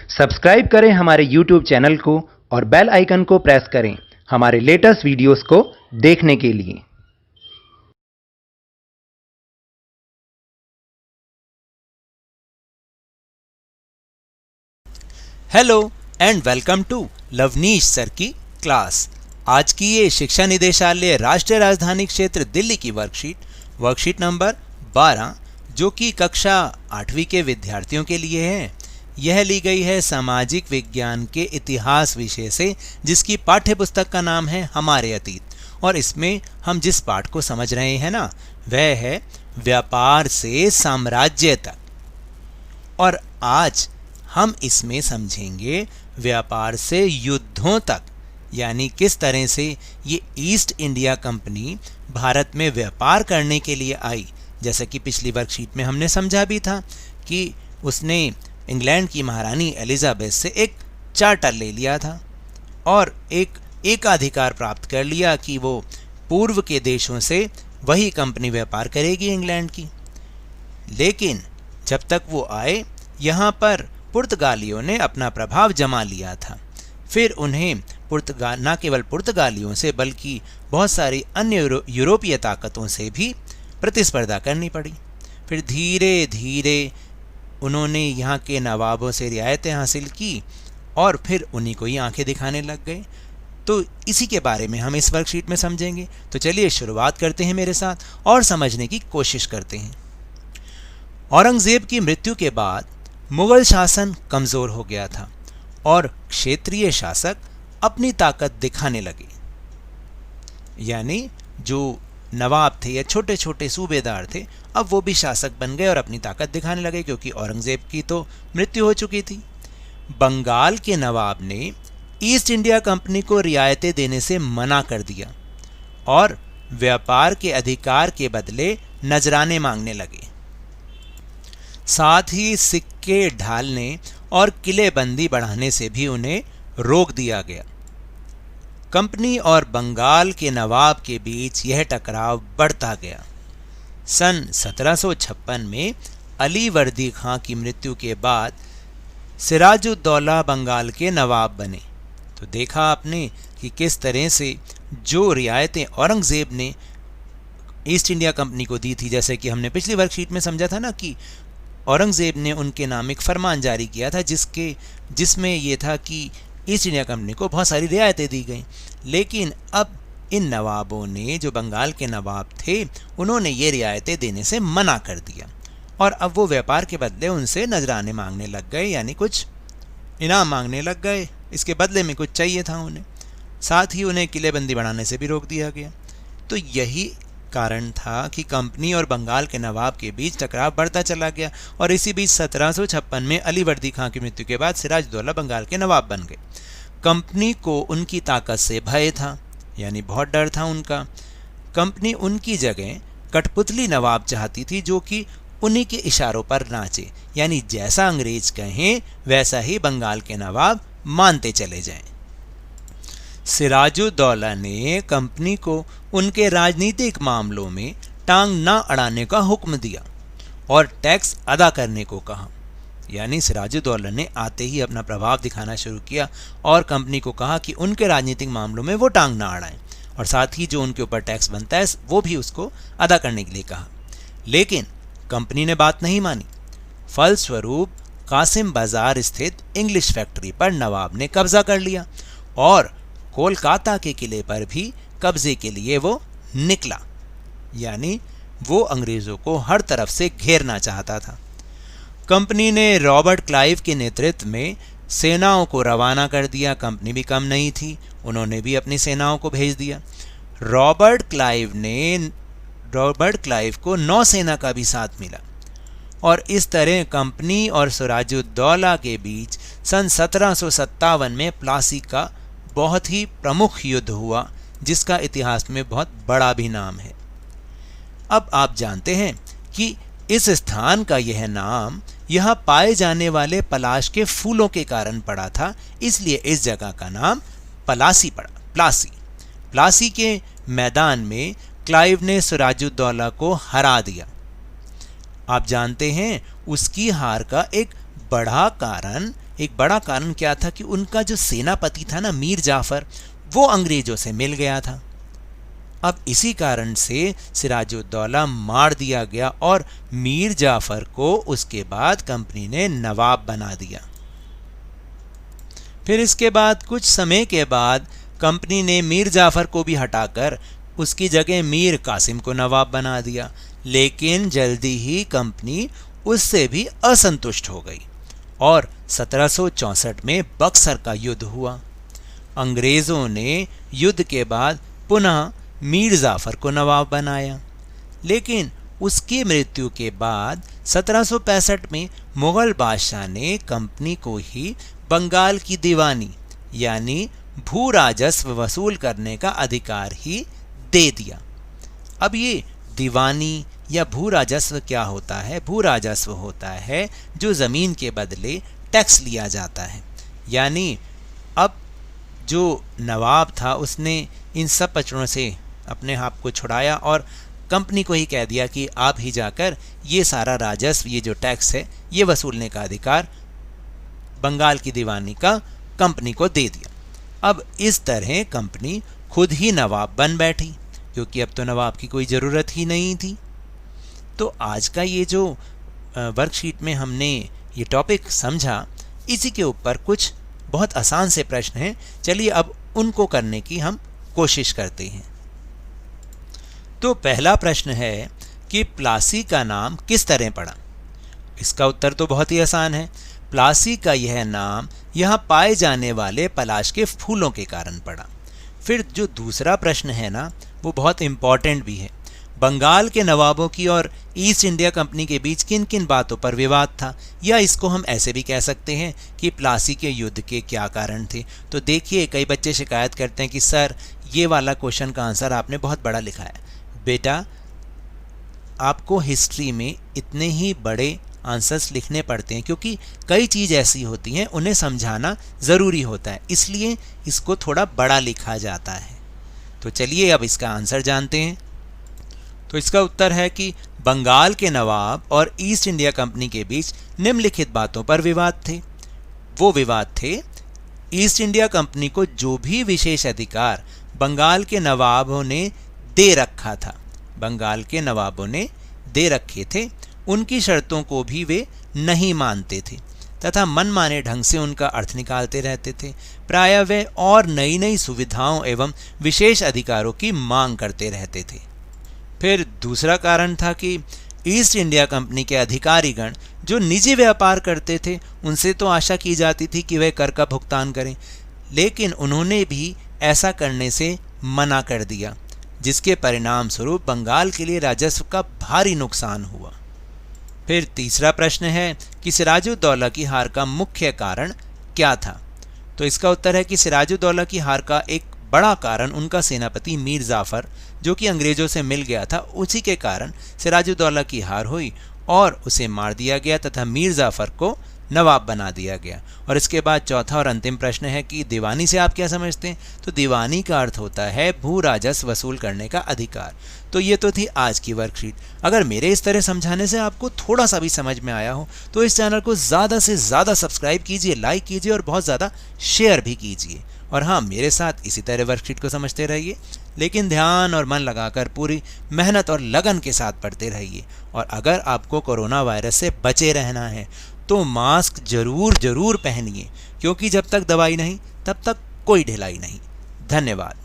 Subscribe करें हमारे YouTube channel को और बेल आइकन को प्रेस करें हमारे लेटेस्ट वीडियोस को देखने के लिए। Hello and welcome to Lovneesh sir की क्लास। आज की ये शिक्षा निदेशालय राष्ट्रीय राजधानी क्षेत्र दिल्ली की वर्कशीट नंबर 12 जो कि कक्षा 8वीं के विद्यार्थियों के लिए है। यह ली गई है सामाजिक विज्ञान के इतिहास विषय से, जिसकी पाठ्य पुस्तक का नाम है हमारे अतीत। और इसमें हम जिस पाठ को समझ रहे हैं ना, वह है व्यापार से साम्राज्य तक। और आज हम इसमें समझेंगे व्यापार से युद्धों तक, यानी किस तरह से ये ईस्ट इंडिया कंपनी भारत में व्यापार करने के लिए आई। जैसा कि पिछली वर्कशीट में हमने समझा भी था कि उसने इंग्लैंड की महारानी एलिजाबेथ से एक चार्टर ले लिया था और एक एकाधिकार प्राप्त कर लिया कि वो पूर्व के देशों से वही कंपनी व्यापार करेगी इंग्लैंड की। लेकिन जब तक वो आए, यहाँ पर पुर्तगालियों ने अपना प्रभाव जमा लिया था। फिर उन्हें न केवल पुर्तगालियों से बल्कि बहुत सारी अन्य यूरोपीय ताकतों से भी प्रतिस्पर्धा करनी पड़ी। फिर धीरे धीरे उन्होंने यहाँ के नवाबों से रियायतें हासिल की और फिर उन्हीं को ही आंखें दिखाने लग गए। तो इसी के बारे में हम इस वर्कशीट में समझेंगे। तो चलिए शुरुआत करते हैं मेरे साथ और समझने की कोशिश करते हैं। औरंगजेब की मृत्यु के बाद मुगल शासन कमज़ोर हो गया था और क्षेत्रीय शासक अपनी ताकत दिखाने लगे। यानी जो नवाब थे या छोटे छोटे सूबेदार थे, अब वो भी शासक बन गए और अपनी ताकत दिखाने लगे, क्योंकि औरंगजेब की तो मृत्यु हो चुकी थी। बंगाल के नवाब ने ईस्ट इंडिया कंपनी को रियायतें देने से मना कर दिया और व्यापार के अधिकार के बदले नजराने मांगने लगे। साथ ही सिक्के ढालने और किलेबंदी बढ़ाने से भी उन्हें रोक दिया गया। कंपनी और बंगाल के नवाब के बीच यह टकराव बढ़ता गया। सन 1756 में अली वर्दी खां की मृत्यु के बाद सिराजुद्दौला बंगाल के नवाब बने। तो देखा आपने कि किस तरह से जो रियायतें औरंगजेब ने ईस्ट इंडिया कंपनी को दी थी, जैसे कि हमने पिछली वर्कशीट में समझा था ना कि औरंगजेब ने उनके नाम एक फरमान जारी किया था जिसमें यह था कि ईस्ट इंडिया कंपनी को बहुत सारी रियायतें दी गई। लेकिन अब इन नवाबों ने, जो बंगाल के नवाब थे, उन्होंने ये रियायतें देने से मना कर दिया और अब वो व्यापार के बदले उनसे नजराने मांगने लग गए, यानी कुछ इनाम मांगने लग गए। इसके बदले में कुछ चाहिए था उन्हें। साथ ही उन्हें किलेबंदी बढ़ाने से भी रोक दिया गया। तो यही कारण था कि कंपनी और बंगाल के नवाब के बीच टकराव बढ़ता चला गया और इसी बीच 1756 में अली वर्दी खां की मृत्यु के बाद सिराजुद्दौला बंगाल के नवाब बन गए। कंपनी को उनकी ताकत से भय था, यानी बहुत डर था उनका। कंपनी उनकी जगह कठपुतली नवाब चाहती थी जो कि उन्हीं के इशारों पर नाचे, यानी जैसा अंग्रेज कहें वैसा ही बंगाल के नवाब मानते चले जाएं। सिराजुद्दौला ने कंपनी को उनके राजनीतिक मामलों में टांग ना अड़ाने का हुक्म दिया और टैक्स अदा करने को कहा। यानी सिराजुद्दौला ने आते ही अपना प्रभाव दिखाना शुरू किया और कंपनी को कहा कि उनके राजनीतिक मामलों में वो टांग ना अड़ाएं और साथ ही जो उनके ऊपर टैक्स बनता है वो भी उसको अदा करने के लिए कहा। लेकिन कंपनी ने बात नहीं मानी। फलस्वरूप कासिम बाजार स्थित इंग्लिश फैक्ट्री पर नवाब ने कब्जा कर लिया और कोलकाता के किले पर भी कब्जे के लिए वो निकला। यानी वो अंग्रेजों को हर तरफ से घेरना चाहता था। कंपनी ने रॉबर्ट क्लाइव के नेतृत्व में सेनाओं को रवाना कर दिया। कंपनी भी कम नहीं थी, उन्होंने भी अपनी सेनाओं को भेज दिया। रॉबर्ट क्लाइव को नौसेना का भी साथ मिला और इस तरह कंपनी और सिराजुद्दौला के बीच सन 1757 में प्लासी का बहुत ही प्रमुख युद्ध हुआ, जिसका इतिहास में बहुत बड़ा भी नाम है। अब आप जानते हैं कि इस स्थान का यह नाम यहाँ पाए जाने वाले पलाश के फूलों के कारण पड़ा था, इसलिए इस जगह का नाम प्लासी पड़ा। प्लासी के मैदान में क्लाइव ने सिराजुद्दौला को हरा दिया। आप जानते हैं उसकी हार का एक बड़ा कारण एक बड़ा कारण क्या था कि उनका जो सेनापति था ना मीर जाफर, वो अंग्रेजों से मिल गया था। अब इसी कारण से सिराजुद्दौला मार दिया गया और मीर जाफर को उसके बाद कंपनी ने नवाब बना दिया। फिर इसके बाद कुछ समय के बाद कंपनी ने मीर जाफर को भी हटाकर उसकी जगह मीर कासिम को नवाब बना दिया, लेकिन जल्दी ही कंपनी उससे भी असंतुष्ट हो गई और 1764 में बक्सर का युद्ध हुआ। अंग्रेज़ों ने युद्ध के बाद पुनः मीर जाफर को नवाब बनाया, लेकिन उसकी मृत्यु के बाद 1765 में मुग़ल बादशाह ने कंपनी को ही बंगाल की दीवानी यानी भू राजस्व वसूल करने का अधिकार ही दे दिया। अब ये दीवानी या भू राजस्व क्या होता है? भू राजस्व होता है जो ज़मीन के बदले टैक्स लिया जाता है। यानी अब जो नवाब था उसने इन सब पचड़ों से अपने आप को छुड़ाया और कंपनी को ही कह दिया कि आप ही जाकर ये सारा राजस्व, ये जो टैक्स है, ये वसूलने का अधिकार बंगाल की दीवानी का कंपनी को दे दिया। अब इस तरह कंपनी खुद ही नवाब बन बैठी, क्योंकि अब तो नवाब की कोई ज़रूरत ही नहीं थी। तो आज का ये जो वर्कशीट में हमने ये टॉपिक समझा, इसी के ऊपर कुछ बहुत आसान से प्रश्न हैं। चलिए अब उनको करने की हम कोशिश करते हैं। तो पहला प्रश्न है कि प्लासी का नाम किस तरह पड़ा? इसका उत्तर तो बहुत ही आसान है। प्लासी का यह नाम यहाँ पाए जाने वाले पलाश के फूलों के कारण पड़ा। फिर जो दूसरा प्रश्न है ना, वो बहुत इम्पॉर्टेंट भी है। बंगाल के नवाबों की और ईस्ट इंडिया कंपनी के बीच किन किन बातों पर विवाद था, या इसको हम ऐसे भी कह सकते हैं कि प्लासी के युद्ध के क्या कारण थे। तो देखिए, कई बच्चे शिकायत करते हैं कि सर ये वाला क्वेश्चन का आंसर आपने बहुत बड़ा लिखा है। बेटा, आपको हिस्ट्री में इतने ही बड़े आंसर्स लिखने पड़ते हैं, क्योंकि कई चीज़ ऐसी होती हैं उन्हें समझाना ज़रूरी होता है, इसलिए इसको थोड़ा बड़ा लिखा जाता है। तो चलिए अब इसका आंसर जानते हैं। तो इसका उत्तर है कि बंगाल के नवाब और ईस्ट इंडिया कंपनी के बीच निम्नलिखित बातों पर विवाद थे। वो विवाद थे, ईस्ट इंडिया कंपनी को जो भी विशेष अधिकार बंगाल के नवाबों ने दे रखा था, बंगाल के नवाबों ने दे रखे थे, उनकी शर्तों को भी वे नहीं मानते थे तथा मनमाने ढंग से उनका अर्थ निकालते रहते थे। प्रायः वे और नई नई सुविधाओं एवं विशेष अधिकारों की मांग करते रहते थे। फिर दूसरा कारण था कि ईस्ट इंडिया कंपनी के अधिकारीगण जो निजी व्यापार करते थे, उनसे तो आशा की जाती थी कि वे कर का भुगतान करें, लेकिन उन्होंने भी ऐसा करने से मना कर दिया, जिसके परिणाम स्वरूप बंगाल के लिए राजस्व का भारी नुकसान हुआ। फिर तीसरा प्रश्न है कि सिराजुद्दौला की हार का मुख्य कारण क्या था? तो इसका उत्तर है कि सिराजुद्दौला की हार का एक बड़ा कारण उनका सेनापति मीर जाफर, जो कि अंग्रेज़ों से मिल गया था, उसी के कारण सिराजुद्दौला की हार हुई और उसे मार दिया गया तथा मीर जाफर को नवाब बना दिया गया। और इसके बाद चौथा और अंतिम प्रश्न है कि दीवानी से आप क्या समझते हैं? तो दीवानी का अर्थ होता है भू राजस्व वसूल करने का अधिकार। तो ये तो थी आज की वर्कशीट। अगर मेरे इस तरह समझाने से आपको थोड़ा सा भी समझ में आया हो तो इस चैनल को ज़्यादा से ज़्यादा सब्सक्राइब कीजिए, लाइक कीजिए और बहुत ज़्यादा शेयर भी कीजिए। और हाँ, मेरे साथ इसी तरह वर्कशीट को समझते रहिए, लेकिन ध्यान और मन लगाकर पूरी मेहनत और लगन के साथ पढ़ते रहिए। और अगर आपको कोरोना वायरस से बचे रहना है तो मास्क जरूर पहनिए, क्योंकि जब तक दवाई नहीं तब तक कोई ढिलाई नहीं। धन्यवाद।